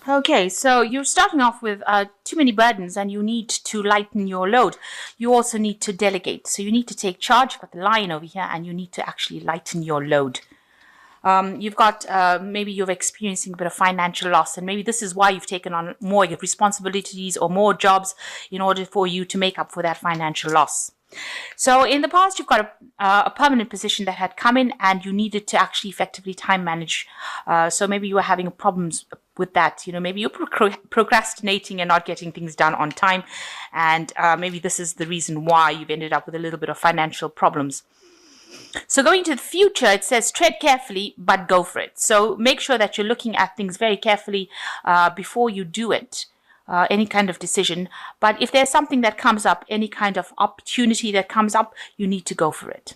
Okay, so you're starting off with too many burdens and you need to lighten your load. You also need to delegate. So you need to take charge. You've got the lion over here and you need to actually lighten your load. You've got maybe you're experiencing a bit of financial loss, and maybe this is why you've taken on more responsibilities or more jobs in order for you to make up for that financial loss. So in the past, you've got a permanent position that had come in and you needed to actually effectively time manage. So maybe you were having problems with that. Maybe you're procrastinating and not getting things done on time. And maybe this is the reason why you've ended up with a little bit of financial problems. So going to the future, it says tread carefully, but go for it. So make sure that you're looking at things very carefully before you do it. Any kind of decision. But if there's something that comes up, any kind of opportunity that comes up, you need to go for it.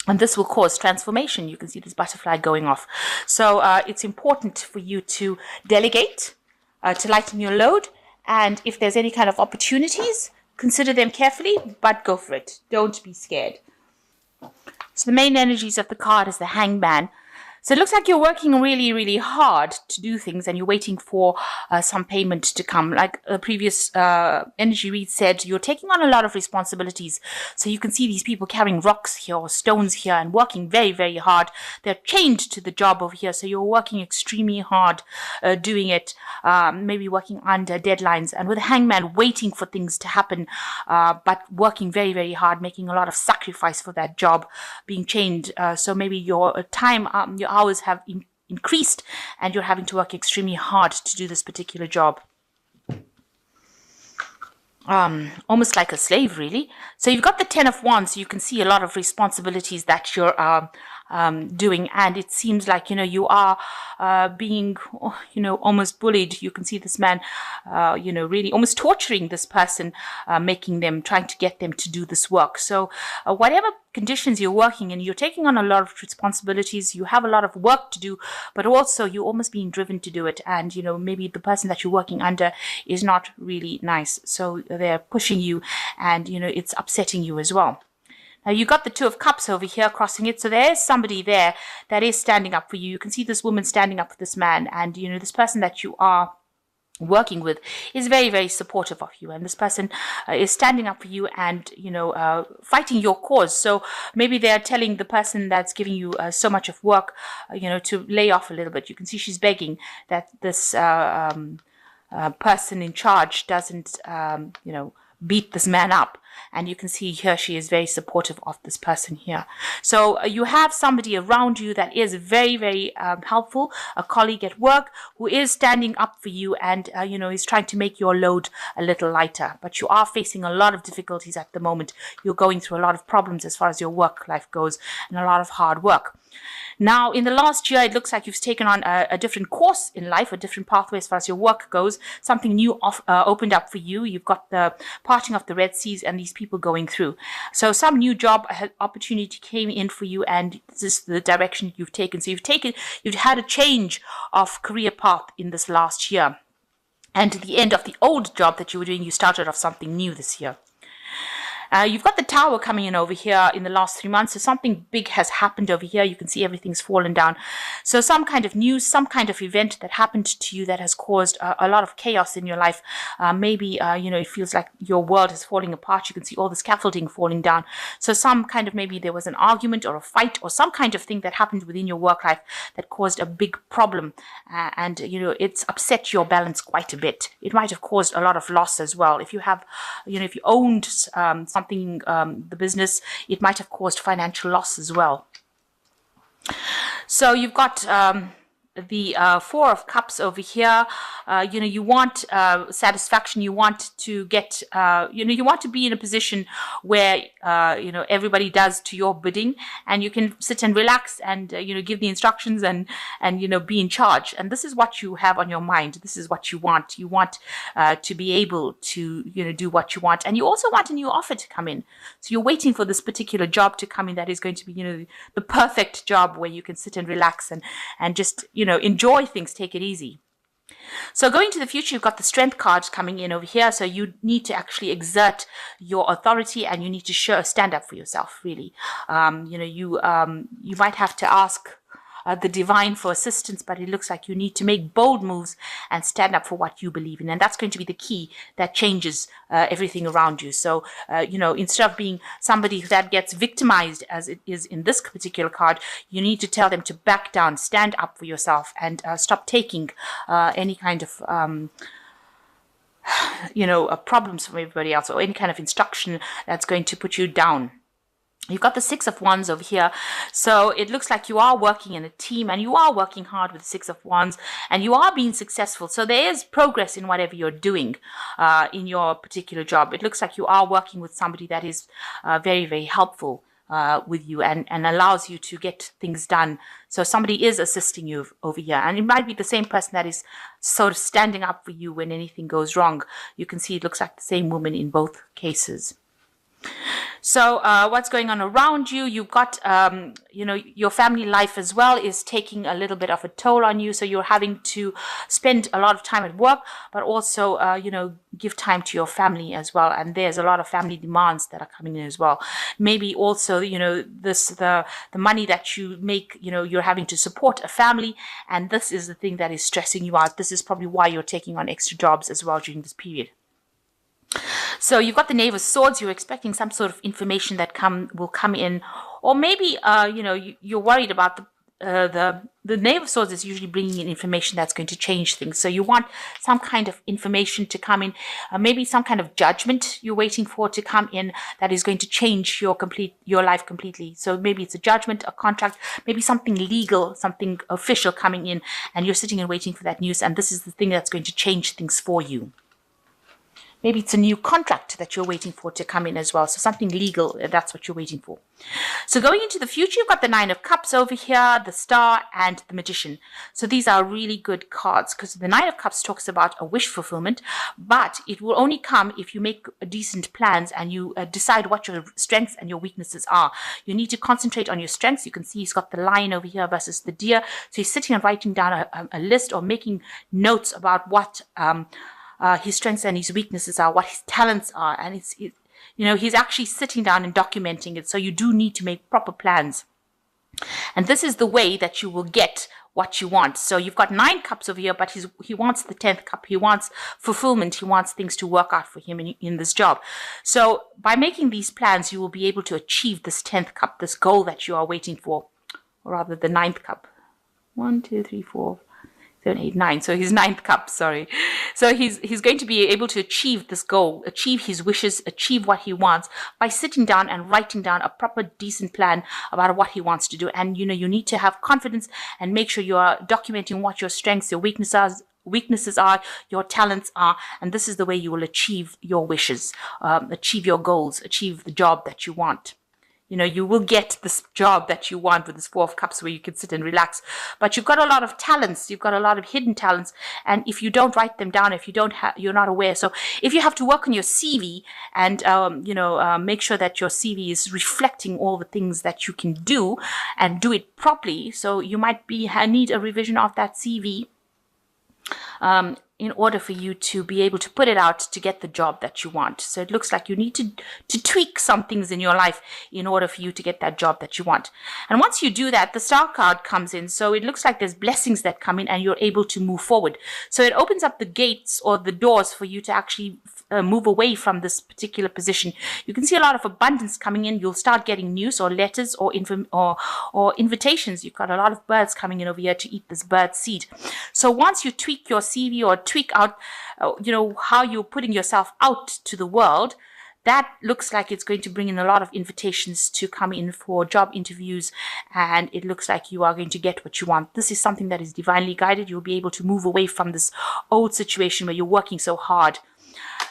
And this will cause transformation. You can see this butterfly going off. So it's important for you to delegate, to lighten your load. And if there's any kind of opportunities, consider them carefully, but go for it. Don't be scared. So the main energies of the card is the Hangman. So it looks like you're working really, really hard to do things and you're waiting for some payment to come. Like the previous energy read said, you're taking on a lot of responsibilities. So you can see these people carrying rocks here or stones here and working very, very hard. They're chained to the job over here. So you're working extremely hard doing it, maybe working under deadlines. And with the Hangman, waiting for things to happen, but working very, very hard, making a lot of sacrifice for that job, being chained. So maybe your time, your hours have increased and you're having to work extremely hard to do this particular job. Almost like a slave, really. So you've got the Ten of Wands. So you can see a lot of responsibilities that you're doing, and it seems like you are being almost bullied. You can see this man really almost torturing this person, trying to get them to do this work. So whatever conditions you're working in, you're taking on a lot of responsibilities, you have a lot of work to do, but also you're almost being driven to do it, and maybe the person that you're working under is not really nice, so they're pushing you, and it's upsetting you as well. Now you got the Two of Cups over here crossing it, so there is somebody there that is standing up for you. You can see this woman standing up for this man, and this person that you are working with is very, very supportive of you, and this person is standing up for you and fighting your cause. So maybe they're telling the person that's giving you so much of work to lay off a little bit. You can see she's begging that this person in charge doesn't beat this man up. And you can see here she is very supportive of this person here. So you have somebody around you that is very, very helpful, a colleague at work who is standing up for you and, is trying to make your load a little lighter. But you are facing a lot of difficulties at the moment. You're going through a lot of problems as far as your work life goes and a lot of hard work. Now, in the last year, it looks like you've taken on a different course in life, a different pathway as far as your work goes. Something new opened up for you. You've got the parting of the Red Seas and these people going through. So some new job opportunity came in for you, and this is the direction you've taken. So you've had a change of career path in this last year. And at the end of the old job that you were doing, you started off something new this year. You've got the Tower coming in over here in the last 3 months. So something big has happened over here. You can see everything's fallen down. So some kind of news, some kind of event that happened to you that has caused a lot of chaos in your life. Maybe, it feels like your world is falling apart. You can see all the scaffolding falling down. So some kind of, maybe there was an argument or a fight or some kind of thing that happened within your work life that caused a big problem. And it's upset your balance quite a bit. It might have caused a lot of loss as well. If you have, if you owned something, the business, it might have caused financial loss as well. So you've got the Four of Cups over here. You want satisfaction. You want to get, you want to be in a position where, everybody does to your bidding, and you can sit and relax and, give the instructions and, be in charge. And this is what you have on your mind. This is what you want. You want to be able to, do what you want. And you also want a new offer to come in. So you're waiting for this particular job to come in that is going to be, the perfect job where you can sit and relax and just, enjoy things, take it easy. So going to the future, you've got the Strength cards coming in over here. So you need to actually exert your authority and you need to stand up for yourself, really. You might have to ask the divine for assistance, but it looks like you need to make bold moves and stand up for what you believe in. And that's going to be the key that changes everything around you. So, instead of being somebody that gets victimized, as it is in this particular card, you need to tell them to back down, stand up for yourself, and stop taking any kind of problems from everybody else, or any kind of instruction that's going to put you down. You've got the Six of Wands over here. So it looks like you are working in a team, and you are working hard with the Six of Wands, and you are being successful. So there is progress in whatever you're doing in your particular job. It looks like you are working with somebody that is very, very helpful with you and allows you to get things done. So somebody is assisting you over here, and it might be the same person that is sort of standing up for you when anything goes wrong. You can see it looks like the same woman in both cases. So what's going on around you? You've got, your family life as well is taking a little bit of a toll on you. So you're having to spend a lot of time at work, but also, give time to your family as well. And there's a lot of family demands that are coming in as well. Maybe also, the money that you make, you're having to support a family. And this is the thing that is stressing you out. This is probably why you're taking on extra jobs as well during this period. So you've got the Knave of Swords. You're expecting some sort of information that will come in, or maybe you're worried about the Knave of Swords is usually bringing in information that's going to change things. So you want some kind of information to come in, maybe some kind of judgment you're waiting for to come in that is going to change your life completely. So maybe it's a judgment, a contract, maybe something legal, something official coming in, and you're sitting and waiting for that news. And this is the thing that's going to change things for you. Maybe it's a new contract that you're waiting for to come in as well. So something legal, that's what you're waiting for. So going into the future, you've got the Nine of Cups over here, the Star, and the Magician. So these are really good cards because the Nine of Cups talks about a wish fulfillment, but it will only come if you make decent plans and you decide what your strengths and your weaknesses are. You need to concentrate on your strengths. You can see he's got the lion over here versus the deer. So he's sitting and writing down a list or making notes about what his strengths and his weaknesses are, what his talents are, and he's actually sitting down and documenting it. So you do need to make proper plans, and this is the way that you will get what you want. So you've got 9 cups over here, but he wants the 10th cup. He wants fulfillment. He wants things to work out for him in this job. So by making these plans, you will be able to achieve this 10th cup, this goal that you are waiting for, or rather the 9th cup. 1, 2, 3, 4. 7, 8, 9. So his 9th cup, sorry. So he's going to be able to achieve this goal, achieve his wishes, achieve what he wants by sitting down and writing down a proper, decent plan about what he wants to do. And, you need to have confidence and make sure you are documenting what your strengths, your weaknesses are, your talents are, and this is the way you will achieve your wishes, achieve your goals, achieve the job that you want. You will get this job that you want with this 4 of Cups where you can sit and relax. But you've got a lot of talents. You've got a lot of hidden talents. And if you don't write them down, if you don't you're not aware. So if you have to work on your CV and, make sure that your CV is reflecting all the things that you can do and do it properly. So you might need a revision of that CV. In order for you to be able to put it out to get the job that you want. So it looks like you need to tweak some things in your life in order for you to get that job that you want. And once you do that, the Star card comes in. So it looks like there's blessings that come in and you're able to move forward. So it opens up the gates or the doors for you to actually move away from this particular position. You can see a lot of abundance coming in. You'll start getting news or letters or invitations. You've got a lot of birds coming in over here to eat this bird seed. So once you tweak your CV or tweak out, how you're putting yourself out to the world, that looks like it's going to bring in a lot of invitations to come in for job interviews, and it looks like you are going to get what you want. This is something that is divinely guided. You'll be able to move away from this old situation where you're working so hard.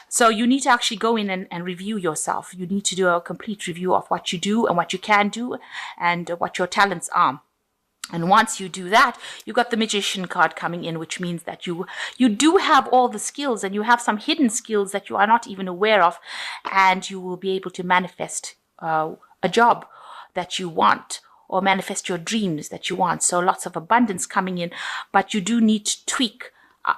So you need to actually go in and review yourself. You need to do a complete review of what you do and what you can do and what your talents are. And once you do that, you've got the Magician card coming in, which means that you do have all the skills and you have some hidden skills that you are not even aware of, and you will be able to manifest a job that you want or manifest your dreams that you want. So lots of abundance coming in, but you do need to tweak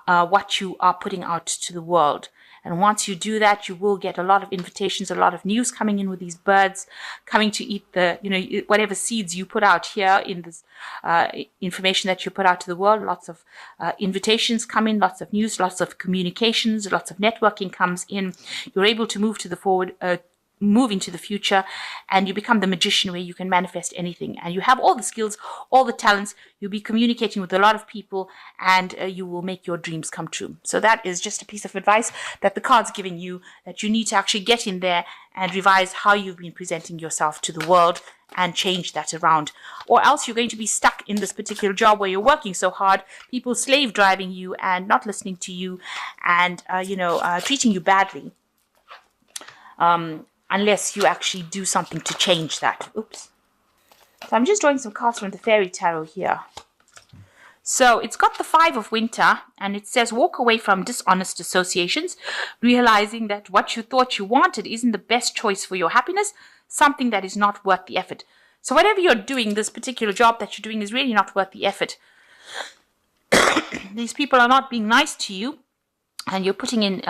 what you are putting out to the world. And once you do that, you will get a lot of invitations, a lot of news coming in with these birds coming to eat the, whatever seeds you put out here in this information that you put out to the world. Lots of invitations come in, lots of news, lots of communications, lots of networking comes in. You're able to move move into the future, and you become the magician where you can manifest anything, and you have all the skills, all the talents. You'll be communicating with a lot of people, and you will make your dreams come true. So that is just a piece of advice that the card's giving you, that you need to actually get in there and revise how you've been presenting yourself to the world and change that around, or else you're going to be stuck in this particular job where you're working so hard, people slave driving you and not listening to you, and treating you badly, unless you actually do something to change that. Oops. So I'm just drawing some cards from the Fairy Tarot here. So it's got the Five of Winter, and it says walk away from dishonest associations, realizing that what you thought you wanted isn't the best choice for your happiness, something that is not worth the effort. So whatever you're doing, this particular job that you're doing is really not worth the effort. These people are not being nice to you, and you're putting in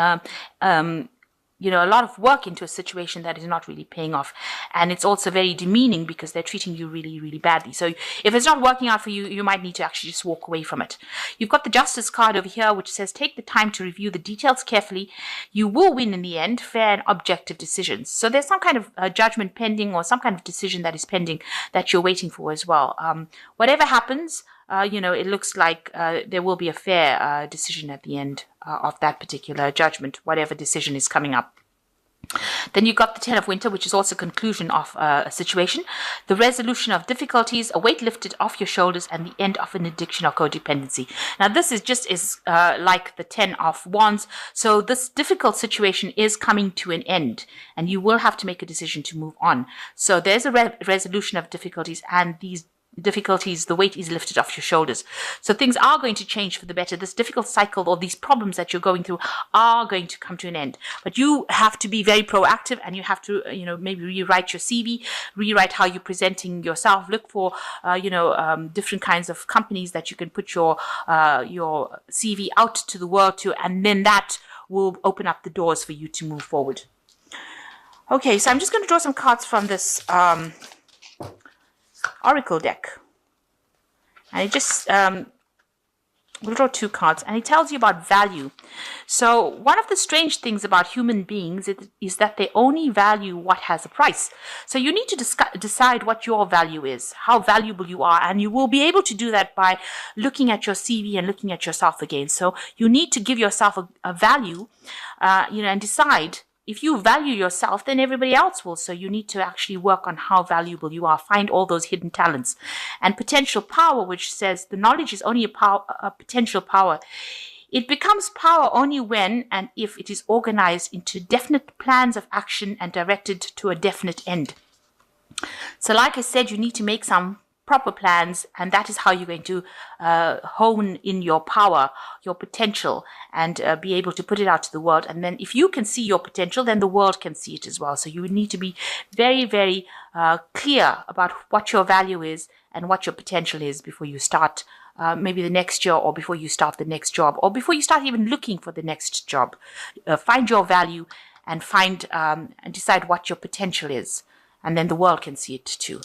a lot of work into a situation that is not really paying off. And it's also very demeaning because they're treating you really, really badly. So if it's not working out for you, you might need to actually just walk away from it. You've got the Justice card over here, which says take the time to review the details carefully. You will win in the end, fair and objective decisions. So there's some kind of judgment pending, or some kind of decision that is pending that you're waiting for as well. Whatever happens, it looks like there will be a fair decision at the end of that particular judgment, whatever decision is coming up. Then you got the Ten of Winter, which is also conclusion of a situation, the resolution of difficulties, a weight lifted off your shoulders, and the end of an addiction or codependency. Now, this is just like the 10 of Wands. So this difficult situation is coming to an end, and you will have to make a decision to move on. So there's a resolution of difficulties, and these difficulties, the weight is lifted off your shoulders. So things are going to change for the better. This difficult cycle, or these problems that you're going through, are going to come to an end. But you have to be very proactive, and you have to, maybe rewrite your CV, rewrite how you're presenting yourself. Look for, different kinds of companies that you can put your CV out to the world to, and then that will open up the doors for you to move forward. Okay, so I'm just going to draw some cards from this Oracle deck, and it just we'll draw 2 cards, and it tells you about value. So one of the strange things about human beings is that they only value what has a price. So you need to decide what your value is, how valuable you are, and you will be able to do that by looking at your CV and looking at yourself again. So you need to give yourself a value, and decide. If you value yourself, then everybody else will. So you need to actually work on how valuable you are. Find all those hidden talents. And potential power, which says the knowledge is only a potential power. It becomes power only when and if it is organized into definite plans of action and directed to a definite end. So like I said, you need to make some proper plans, and that is how you're going to hone in your power, your potential, and be able to put it out to the world. And then if you can see your potential, then the world can see it as well. So you need to be very, very clear about what your value is and what your potential is before you start maybe the next year, or before you start the next job, or before you start even looking for the next job. Find your value and and decide what your potential is, and then the world can see it too.